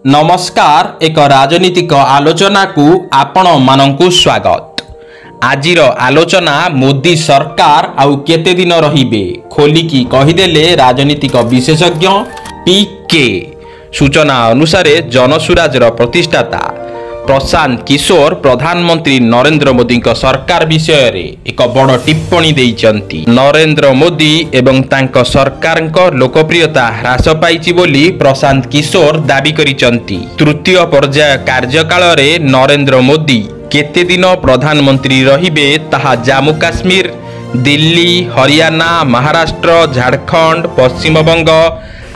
नमस्कार एक राजनीतिक आलोचना को आपण मानंकु स्वागत। आजिर आलोचना मोदी सरकार आउ केते दिन रहिबे खोलिकी कहिदेले राजनीतिक विशेषज्ञ पीके। सूचना अनुसार जनसुराजर प्रतिष्ठाता प्रशांत किशोर प्रधानमंत्री नरेंद्र मोदी सरकार विषय रे एक बड़ टिप्पणी देइचंती। नरेंद्र मोदी एवं तांको सरकार लोकप्रियता ह्रास पाइछि बोली प्रशांत किशोर दाबी करिचंती। तृतीय पर्याय कार्यकाल रे नरेंद्र मोदी केते दिन प्रधानमंत्री रहिबे ताहा जम्मू काश्मीर, दिल्ली, हरियाणा, महाराष्ट्र, झारखंड, पश्चिम बंग,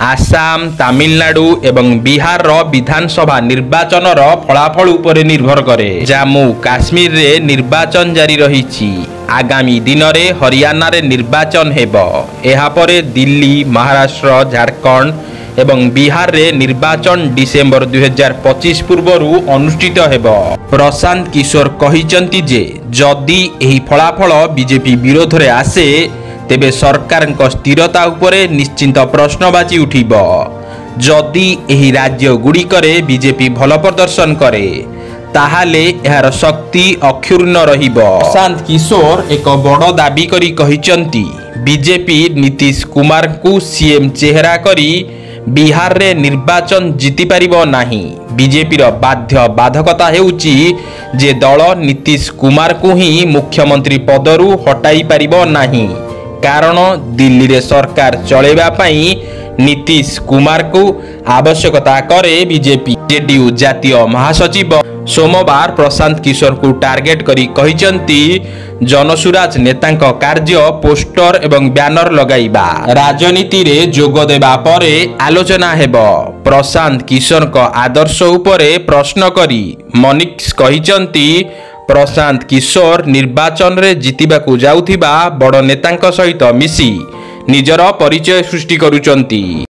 आसाम, तमिलनाडु एवं बिहार विधानसभा निर्वाचन फलाफल उपरे निर्भर करे। जम्मू काश्मीर रे निर्वाचन जारी रहिछि। आगामी दिन रे हरियाणा रे निर्वाचन हेबो। एहा परे दिल्ली, महाराष्ट्र, झारखंड एवं बिहार रे निर्वाचन डिसेंबर 2025 पूर्वरु अनुष्ठित हेबो। प्रशांत किशोर कहिचंती जे जदि एही फलाफल बीजेपी विरोध रे आसे तेबे सरकार स्थिरता उपरे निश्चिंत प्रश्नबाची उठिब। जदि एही राज्य गुड़िकरे बीजेपी भल प्रदर्शन करे ताहाले एहार शक्ति अक्षुण्ण रहिब। प्रशांत किशोर एक बड़ दाबी करी कहिचंती बीजेपी नीतीश कुमार को सीएम चेहरा करी बिहार रे निर्वाचन जीति पारिबो नाही। बीजेपी रो बाध्य बाधकता हेउची जे दल नीतीश कुमार को ही मुख्यमंत्री पदरु हटाई पारिबो नाही। कारण दिल्ली रे सरकार चलेबा पई नीतीश कुमार को आवश्यकता करे बीजेपी। जेडीयू जातीय महासचिव सोमवार प्रशांत किशोर को टार्गेट करी कहिचंती जनसुराज नेतांक कार्य पोस्टर एवं बैनर लगाइबा। राजनीति रे जोग देबा परे आलोचना हेबो। प्रशांत किशोर को आदर्श उपरे प्रश्न करी मनीष कहिचंती प्रशांत किशोर निर्वाचन रे जितिबाकू जाउथिबा बड़ नेतांक सहित मिसी निजर परिचय सृष्टि करुचंती।